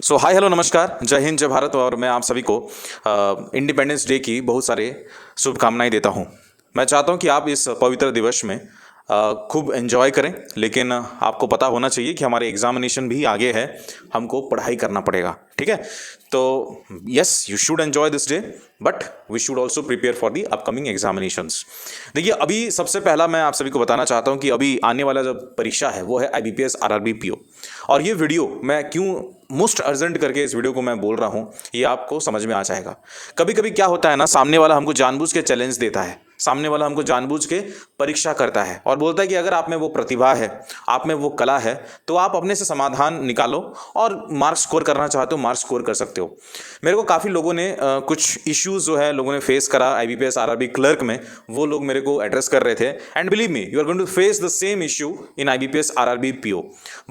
सो hi hello नमस्कार, जय हिंद जय भारत। और मैं आप सभी को इंडिपेंडेंस डे की बहुत सारे शुभकामनाएं देता हूं। मैं चाहता हूं कि आप इस पवित्र दिवस में खूब एंजॉय करें, लेकिन आपको पता होना चाहिए कि हमारे एग्जामिनेशन भी आगे है, हमको पढ़ाई करना पड़ेगा। ठीक है, तो yes, you should enjoy this day, but we should also prepare for the upcoming examinations. देखिए, अभी सबसे पहला मैं आप सभी को बताना चाहता हूं कि अभी आने वाला जो परीक्षा है वो है IBPS RRB PO। और ये वीडियो मैं क्यों मोस्ट अर्जेंट करके इस वीडियो को मैं बोल रहा हूं, ये आपको समझ में आ जाएगा। कभी कभी क्या होता है ना, सामने वाला हमको जानबूझ के चैलेंज देता है, सामने वाला हमको जानबूझ के परीक्षा करता है और बोलता है कि अगर आप में वो प्रतिभा है, आप में वो कला है, तो आप अपने से समाधान निकालो और मार्क्स स्कोर करना चाहते हो, मार्क्स स्कोर कर सकते हो। मेरे को काफ़ी लोगों ने कुछ इश्यूज जो है लोगों ने फेस करा IBPS RRB क्लर्क में, वो लोग मेरे को एड्रेस कर रहे थे। And believe me, you are going to face the same issue in IBPS RRB PO।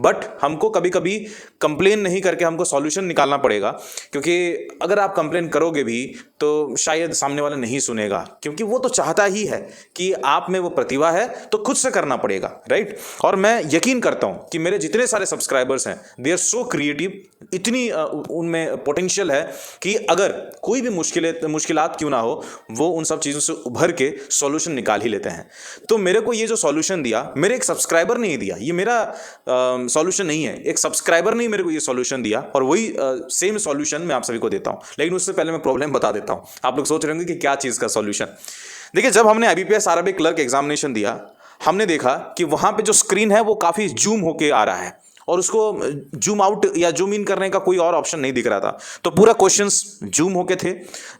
But हमको कभी कभी कंप्लेन नहीं करके हमको सॉल्यूशन निकालना पड़ेगा, क्योंकि अगर आप कंप्लेन करोगे भी तो शायद सामने वाला नहीं सुनेगा, क्योंकि वो तो चाहता ही है कि आप में वो प्रतिभा है, तो खुद से करना पड़ेगा, राइट। और मैं यकीन करता हूं कि मेरे जितने सारे सब्सक्राइबर्स हैं, दे आर सो क्रिएटिव, इतनी उनमें पोटेंशियल है कि अगर कोई भी मुश्किलात क्यों ना हो, वो उन सब चीज़ों से उभर के सॉल्यूशन निकाल ही लेते हैं। तो मेरे को ये जो सॉल्यूशन दिया, मेरे एक सब्सक्राइबर ने ही दिया, ये मेरा सॉल्यूशन नहीं है, एक सब्सक्राइबर ने मेरे को ये सॉल्यूशन दिया, और वही सेम सॉल्यूशन मैं आप सभी को देता हूं। लेकिन उससे पहले मैं प्रॉब्लम बता देता हूं। आप लोग सोच रहे होंगे कि क्या चीज़ का सॉल्यूशन। देखिए, जब हमने IBPS RRB क्लर्क एग्जामिनेशन दिया, हमने देखा कि वहां पे जो स्क्रीन है वो काफ़ी जूम होके आ रहा है, और उसको जूम आउट या जूम इन करने का कोई और ऑप्शन नहीं दिख रहा था। तो पूरा क्वेश्चंस जूम होके थे।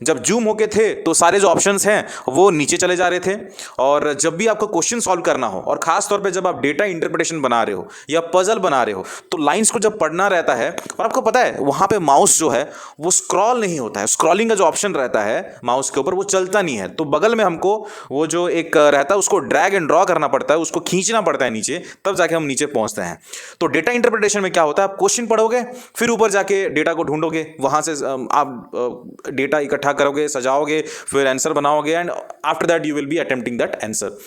जब जूम होके थे तो सारे जो ऑप्शंस हैं वो नीचे चले जा रहे थे। और जब भी आपको क्वेश्चन सॉल्व करना हो, और खास तौर पे जब आप डेटा इंटरप्रिटेशन बना रहे हो या पजल बना रहे हो, तो लाइंस को जब पढ़ना रहता है, और आपको पता है वहां पे माउस जो है वो स्क्रॉल नहीं होता है, स्क्रॉलिंग का जो ऑप्शन रहता है माउस के ऊपर वो चलता नहीं है। तो बगल में हमको वो जो एक रहता है उसको ड्रैग एंड ड्रॉ करना पड़ता है, उसको खींचना पड़ता है नीचे, तब जाके हम नीचे पहुंचते हैं। तो डेटा इंटरप्रिटेशन में क्या होता है, आप क्वेश्चन पढ़ोगे, फिर ऊपर जाके डेटा को ढूंढोगे, वहां से आप डेटा इकट्ठा करोगे, सजाओगे, फिर आंसर बनाओगे, and after that you will be attempting that answer.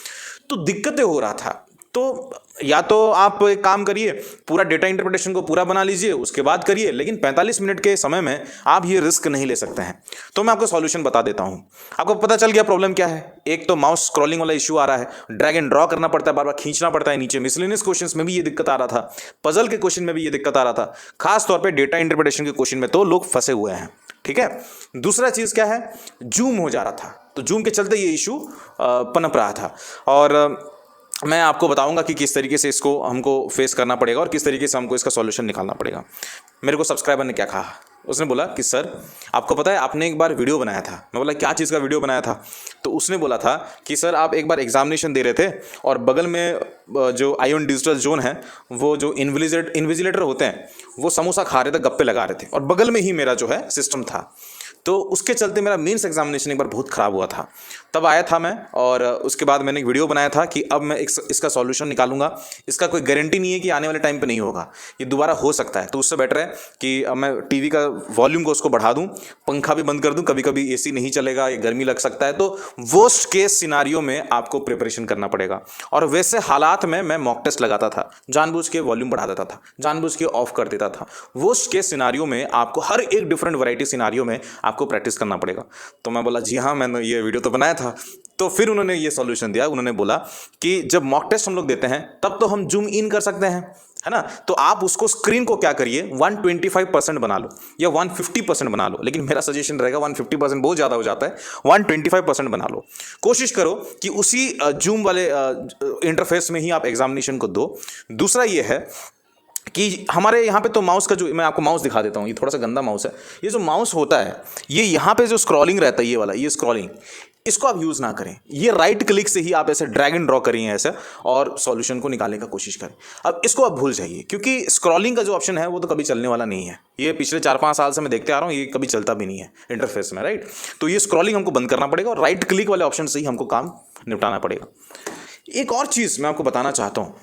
तो दिक्कतें हो रहा था। तो या तो आप एक काम करिए, पूरा डेटा इंटरप्रिटेशन को पूरा बना लीजिए, उसके बाद करिए, लेकिन 45 मिनट के समय में आप ये रिस्क नहीं ले सकते हैं। तो मैं आपको सॉल्यूशन बता देता हूं। आपको पता चल गया प्रॉब्लम क्या है। एक तो माउस स्क्रॉलिंग वाला इश्यू आ रहा है, ड्रैग एंड ड्रॉ करना पड़ता है, बार बार खींचना पड़ता है नीचे। मिसलेनियस क्वेश्चंस में भी ये दिक्कत आ रहा था, पजल के क्वेश्चन में भी ये दिक्कत आ रहा था, खास तौर पर डेटा इंटरप्रिटेशन के क्वेश्चन में तो लोग फंसे हुए हैं। ठीक है, दूसरा चीज क्या है, जूम हो जा रहा था, तो जूम के चलते ये इशू पनप रहा था। और मैं आपको बताऊंगा कि किस तरीके से इसको हमको फेस करना पड़ेगा और किस तरीके से हमको इसका सॉल्यूशन निकालना पड़ेगा। मेरे को सब्सक्राइबर ने क्या कहा, उसने बोला कि सर आपको पता है आपने एक बार वीडियो बनाया था। मैं बोला क्या चीज़ का वीडियो बनाया था। तो उसने बोला था कि सर आप एक बार एग्जामिनेशन दे रहे थे, और बगल में जो आईओन डिजिटल जोन है, वो जो इन्विजिलेटर होते हैं, वो समोसा खा रहे थे, गप्पे लगा रहे थे, और बगल में ही मेरा जो है सिस्टम था। तो उसके चलते मेरा मेंस एग्जामिनेशन एक बार बहुत ख़राब हुआ था। तब आया था मैं, और उसके बाद मैंने एक वीडियो बनाया था कि अब मैं इसका सॉल्यूशन निकालूंगा। इसका कोई गारंटी नहीं है कि आने वाले टाइम पे नहीं होगा, ये दोबारा हो सकता है। तो उससे बेटर है कि अब मैं टीवी का वॉल्यूम को उसको बढ़ा दूं, पंखा भी बंद कर दूं, कभी कभी AC नहीं चलेगा, ये गर्मी लग सकता है। तो वर्स्ट केस सिनारियो में आपको प्रिपरेशन करना पड़ेगा। और वैसे हालात में मैं मॉक टेस्ट लगाता था, जानबूझ के वॉल्यूम बढ़ा देता था, जानबूझ के ऑफ कर देता था। वर्स्ट केस सिनारियो में आपको हर एक डिफरेंट वैरायटी सिनारियो में आपको प्रैक्टिस करना पड़ेगा। तो मैं बोला जी हाँ, मैंने ये वीडियो तो बनाया था। तो फिर उन्होंने ये सॉल्यूशन दिया, उन्होंने बोला कि जब मॉक टेस्ट हम लोग देते हैं तब तो हम जूम इन कर सकते हैं, है ना। तो आप उसको स्क्रीन को क्या करिए, 125% बना लो या 150% बना लो। लेकिन मेरा सजेशन रहेगा 150% बहुत ज़्यादा हो जाता है, 125% बना लो। कोशिश करो कि उसी जूम वाले इंटरफेस में ही आप एग्जामिनेशन को दो। दूसरा ये है कि हमारे यहाँ पे तो माउस का जो, मैं आपको माउस दिखा देता हूँ, ये थोड़ा सा गंदा माउस है। ये जो माउस होता है, ये यहाँ पे जो स्क्रॉलिंग रहता है, ये वाला, ये स्क्रॉलिंग, इसको आप यूज़ ना करें। ये राइट क्लिक से ही आप ऐसे ड्रैग एंड ड्रॉ करिए ऐसे, और सॉल्यूशन को निकालने का कोशिश करें। अब इसको आप भूल जाइए, क्योंकि स्क्रॉलिंग का जो ऑप्शन है वो तो कभी चलने वाला नहीं है। ये पिछले 4-5 साल से मैं देखते आ रहा हूँ, ये कभी चलता भी नहीं है इंटरफेस में, राइट। तो ये स्क्रॉलिंग हमको बंद करना पड़ेगा, और राइट क्लिक वाले ऑप्शन से ही हमको काम निपटाना पड़ेगा। एक और चीज़ मैं आपको बताना चाहता हूँ,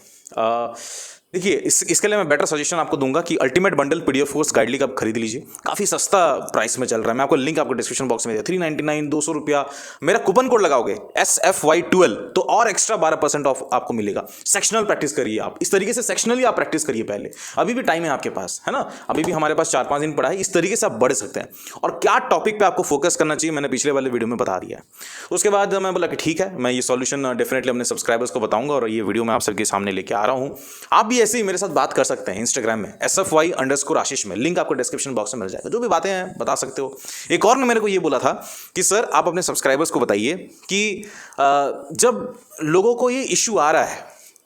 देखिए इसके लिए मैं बेटर सजेशन आपको दूंगा कि अल्टीमेट बंडल पीडीएफ कोर्स गाइडली का आप खरीद लीजिए, काफ़ी सस्ता प्राइस में चल रहा है। मैं आपको लिंक आपको डिस्क्रिप्शन बॉक्स में दिया, 399 ₹200। मेरा कूपन कोड लगाओगे SFY12 तो और एक्स्ट्रा 12% ऑफ आपको मिलेगा। सेक्शनल प्रैक्टिस करिए आप, इस तरीके से सेक्शनली आप प्रैक्टिस करिए पहले, अभी भी टाइम है आपके पास, है ना, अभी भी हमारे पास 4-5 दिन पड़ा है, इस तरीके से आप बढ़ सकते हैं। और क्या टॉपिक पे आपको फोकस करना चाहिए मैंने पिछले वाले वीडियो में बता दिया है। उसके बाद मैं बोला कि ठीक है, मैं ये सॉल्यूशन डेफिनेटली अपने सब्सक्राइबर्स को बताऊंगा और ये वीडियो मैं आप सबके सामने लेके आ रहा हूँ। आप भी ऐसे ही मेरे साथ बात कर सकते हैं इंस्टाग्राम में SFY_आशीष में, लिंक आपको डिस्क्रिप्शन बॉक्स में मिल जाएगा। जो भी बातें हैं बता सकते हो। एक और ने मेरे को ये बोला था कि सर आप अपने सब्सक्राइबर्स को बताइए कि जब लोगों को ये इश्यू आ रहा है,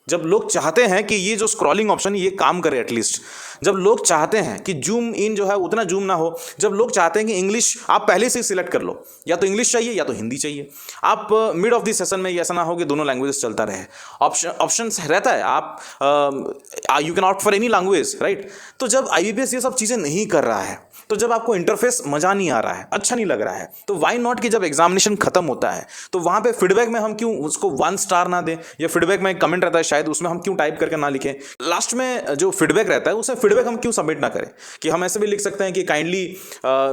जब लोग चाहते हैं कि ये जो स्क्रॉलिंग ऑप्शन ये काम करे, एटलीस्ट जब लोग चाहते हैं कि जूम इन जो है उतना जूम ना हो, जब लोग चाहते हैं कि इंग्लिश आप पहले से सिलेक्ट कर लो, या तो इंग्लिश चाहिए या तो हिंदी चाहिए, आप मिड ऑफ द सेशन में ऐसा ना हो कि दोनों लैंग्वेजेस चलता रहे, ऑप्शन रहता है, आप you can opt for any language, right. तो जब IBPS ये सब चीज़ें नहीं कर रहा है, तो जब आपको इंटरफेस मजा नहीं आ रहा है, अच्छा नहीं लग रहा है, तो वाई नॉट कि जब एग्जामिनेशन खत्म होता है तो वहां पे फीडबैक में हम क्यों उसको 1 स्टार ना दें, या फीडबैक में एक कमेंट रहता है शायद, उसमें हम क्यों टाइप करके ना लिखें, लास्ट में जो फीडबैक रहता है उसमें फीडबैक हम क्यों सबमिट ना करें, कि हम ऐसे भी लिख सकते हैं कि kindly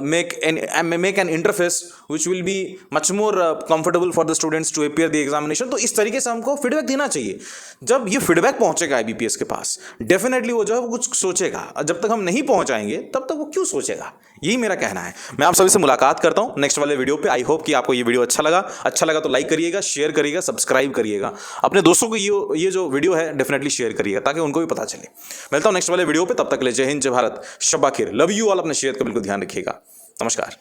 make an interface which will be much more comfortable for the students to appear the examination. तो इस तरीके से हमको फीडबैक देना चाहिए। जब ये फीडबैक पहुंचेगा IBPS के पास, डेफिनेटली वो जो है वो कुछ सोचेगा, जब तक हम नहीं पहुंचाएंगे तब तक वो क्यों सोचेगा, यही मेरा कहना है। मैं आप सभी से मुलाकात करता हूं नेक्स्ट वाले वीडियो पे। आई होप कि आपको ये वीडियो अच्छा लगा तो लाइक करिएगा, शेयर करिएगा, सब्सक्राइब करिएगा, अपने दोस्तों को ये जो वीडियो है डेफिनेटली शेयर करिएगा ताकि उनको भी पता चले। मिलता हूं नेक्स्ट वाले वीडियो पे, तब तक के लिए जय हिंद, जय भारत, शब्बा खैर, लव यू ऑल। अपने सेहत का बिल्कुल ध्यान रखिएगा। नमस्कार।